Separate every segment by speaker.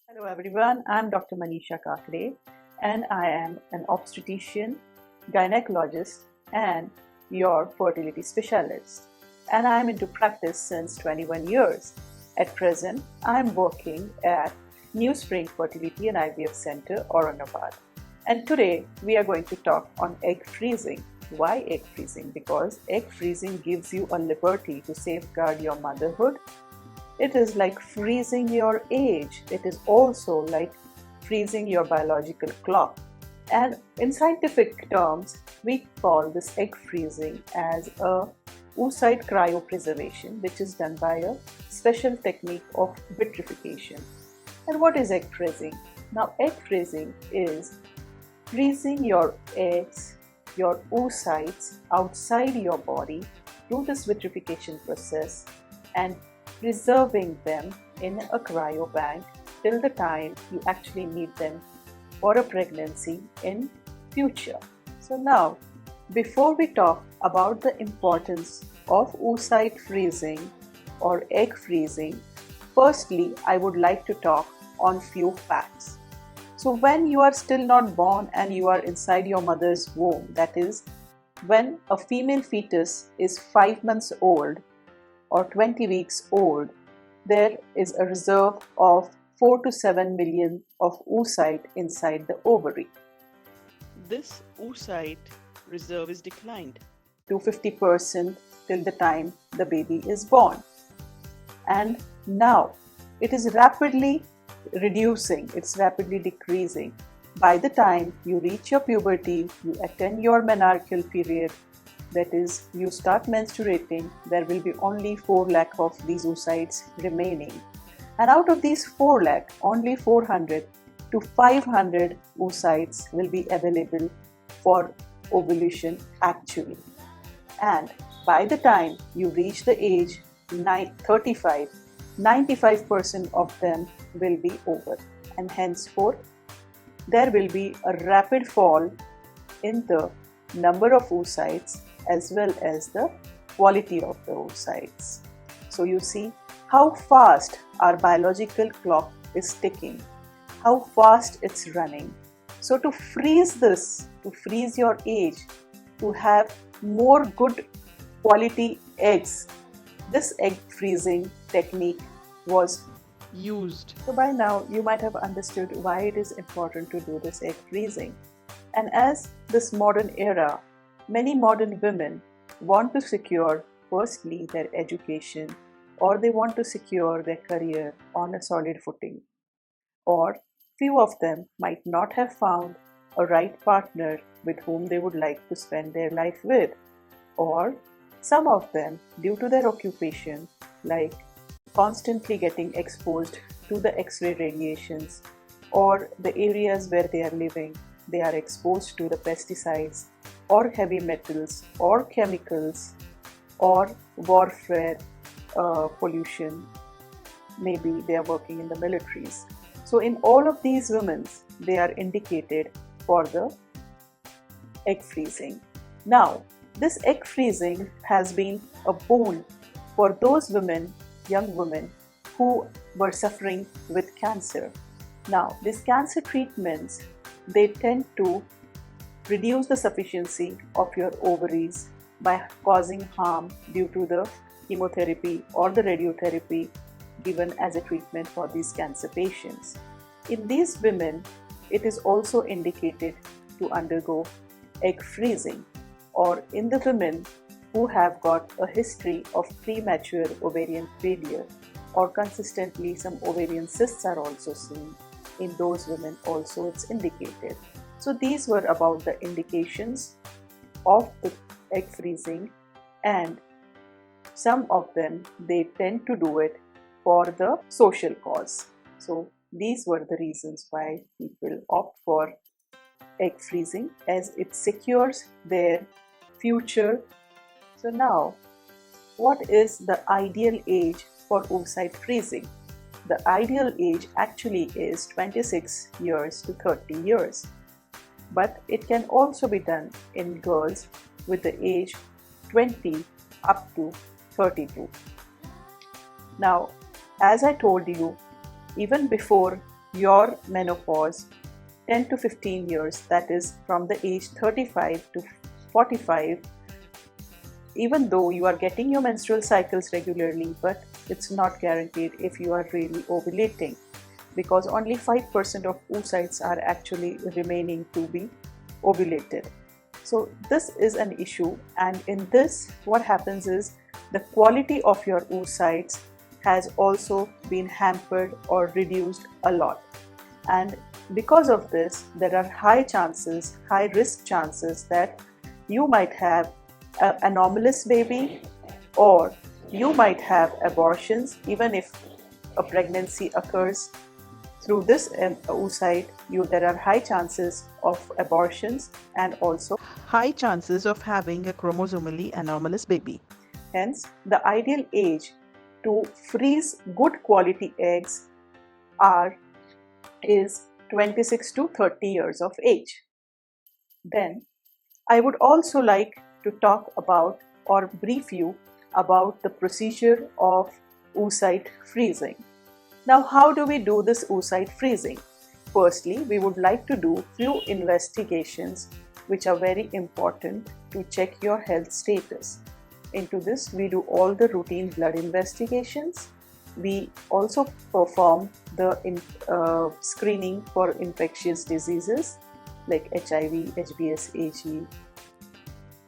Speaker 1: Hello everyone, I'm Dr. Manisha Kakade and I am an obstetrician, gynecologist and your fertility specialist. And I'm into practice since 21 years. At present, I'm working at New Spring Fertility and IVF Center, Aurangabad. And today we are going to talk on egg freezing. Why egg freezing? Because egg freezing gives you a liberty to safeguard your motherhood. It is like freezing your age. It is also like freezing your biological clock. And in scientific terms, we call this egg freezing as a oocyte cryopreservation, which is done by a special technique of vitrification. And what is egg freezing? Now, egg freezing is freezing your eggs, your oocytes outside your body through this vitrification process and preserving them in a cryobank till the time you actually need them for a pregnancy in future. So now, before we talk about the importance of oocyte freezing or egg freezing, firstly, I would like to talk on few facts. So when you are still not born and you are inside your mother's womb, that is, when a female fetus is 5 months old, or 20 weeks old, there is a reserve of 4 to 7 million of oocyte inside the ovary.
Speaker 2: This oocyte reserve is declined
Speaker 1: to 50% till the time the baby is born. And now it is rapidly reducing, it's rapidly decreasing. By the time you reach your puberty, you attend your menarcheal period, that is, you start menstruating, there will be only 4 lakh of these oocytes remaining. And out of these 4 lakh, only 400 to 500 oocytes will be available for ovulation actually. And by the time you reach the age 35, 95% of them will be over. And henceforth, there will be a rapid fall in the number of oocytes as well as the quality of the oocytes. So you see how fast our biological clock is ticking, how fast it's running. So to freeze this, to freeze your age, to have more good quality eggs, this egg freezing technique was
Speaker 2: used.
Speaker 1: So by now you might have understood why it is important to do this egg freezing. And as this modern era, many modern women want to secure firstly their education, or they want to secure their career on a solid footing, or few of them might not have found a right partner with whom they would like to spend their life with, or some of them due to their occupation, like constantly getting exposed to the X-ray radiations, or the areas where they are living, they are exposed to the pesticides or heavy metals or chemicals or warfare pollution. Maybe they are working in the militaries. So in all of these women, they are indicated for the egg freezing. Now, this egg freezing has been a boon for those women, young women, who were suffering with cancer. Now, these cancer treatments, they tend to reduce the sufficiency of your ovaries by causing harm due to the chemotherapy or the radiotherapy given as a treatment for these cancer patients. In these women, it is also indicated to undergo egg freezing, or in the women who have got a history of premature ovarian failure, or consistently some ovarian cysts are also seen. In those women also it's indicated. So these were about the indications of the egg freezing, and some of them, they tend to do it for the social cause. So these were the reasons why people opt for egg freezing, as it secures their future. So now, what is the ideal age for oocyte freezing? The ideal age actually is 26 years to 30 years. but it can also be done in girls with the age 20 up to 32. Now, as I told you, even before your menopause, 10 to 15 years, that is from the age 35 to 45, even though you are getting your menstrual cycles regularly, but it's not guaranteed if you are really ovulating, because only 5% of oocytes are actually remaining to be ovulated. So this is an issue, and in this what happens is the quality of your oocytes has also been hampered or reduced a lot. And because of this, there are high risk chances that you might have an anomalous baby, or you might have abortions. Even if a pregnancy occurs through this oocyte, there are high chances of abortions and also
Speaker 2: High chances of having a chromosomally anomalous baby.
Speaker 1: hence the ideal age to freeze good quality eggs is 26 to 30 years of age. Then I would also like to talk about or brief you about the procedure of oocyte freezing. Now, how do we do this oocyte freezing? Firstly, we would like to do few investigations which are very important to check your health status. Into this, we do all the routine blood investigations. We also perform the screening for infectious diseases like HIV, M.B.B.S, A.G.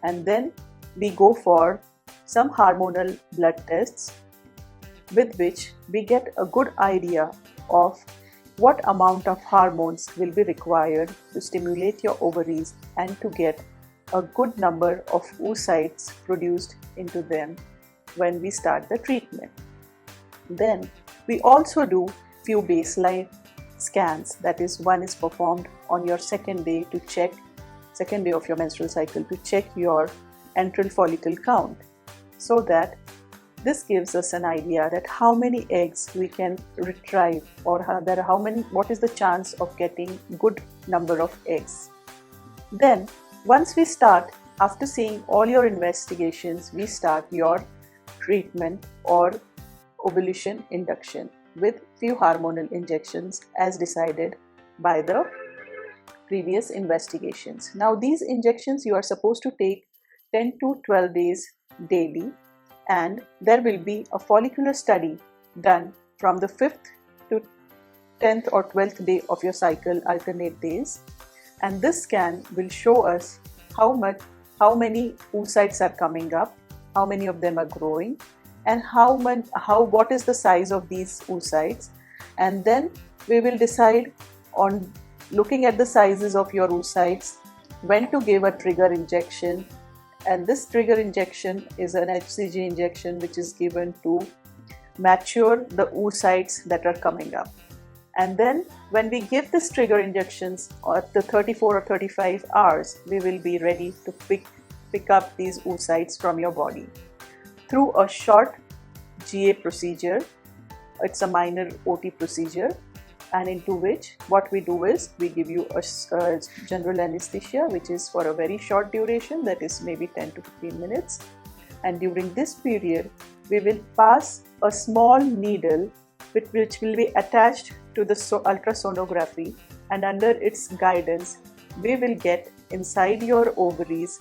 Speaker 1: And then we go for some hormonal blood tests with which we get a good idea of what amount of hormones will be required to stimulate your ovaries and to get a good number of oocytes produced into them when we start the treatment. Then we also do few baseline scans, that is, one is performed on your second day of your menstrual cycle to check your antral follicle count, so that this gives us an idea that how many eggs we can retrieve, or what is the chance of getting good number of eggs. Then once we start, after seeing all your investigations, we start your treatment or ovulation induction with few hormonal injections as decided by the previous investigations. Now these injections you are supposed to take 10 to 12 days daily, and there will be a follicular study done from the 5th to 10th or 12th day of your cycle, alternate days, and this scan will show us how many oocytes are coming up, how many of them are growing, and what is the size of these oocytes. And then we will decide, on looking at the sizes of your oocytes, when to give a trigger injection. And this trigger injection is an HCG injection which is given to mature the oocytes that are coming up. And then when we give this trigger injections at the 34 or 35 hours, we will be ready to pick up these oocytes from your body through a short GA procedure. It's a minor OT procedure, and into which what we do is we give you a general anesthesia, which is for a very short duration, that is maybe 10 to 15 minutes. And during this period, we will pass a small needle which will be attached to the ultrasonography, and under its guidance, we will get inside your ovaries.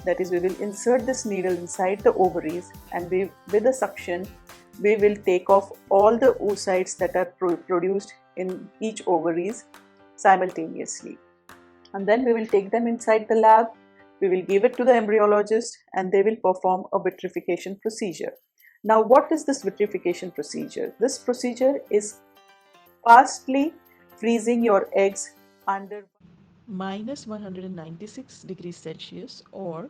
Speaker 1: That is, we will insert this needle inside the ovaries, and with a suction, we will take off all the oocytes that are produced in each ovaries simultaneously. And then we will take them inside the lab, we will give it to the embryologist, and they will perform a vitrification procedure. Now, what is this vitrification procedure? This procedure is fastly freezing your eggs under
Speaker 2: minus 196 degrees Celsius or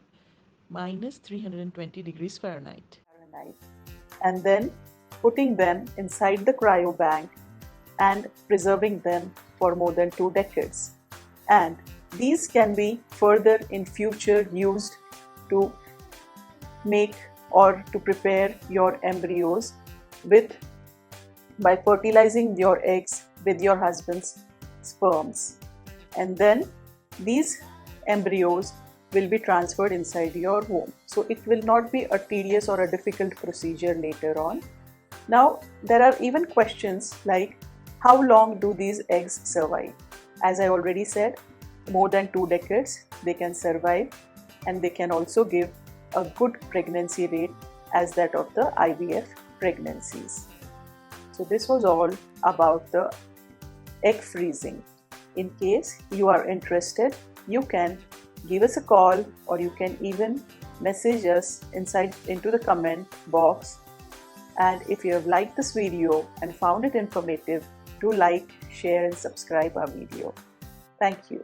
Speaker 2: minus 320 degrees Fahrenheit.
Speaker 1: And then putting them inside the cryo bank and preserving them for more than 2 decades. And these can be further in future used to make or to prepare your embryos by fertilizing your eggs with your husband's sperms. And then these embryos will be transferred inside your womb. So it will not be a tedious or a difficult procedure later on. Now, there are even questions like how long do these eggs survive? As I already said, more than 2 decades they can survive, and they can also give a good pregnancy rate as that of the IVF pregnancies. So this was all about the egg freezing. In case you are interested, you can give us a call, or you can even message us into the comment box. And if you have liked this video and found it informative, do like, share and subscribe our video. Thank you.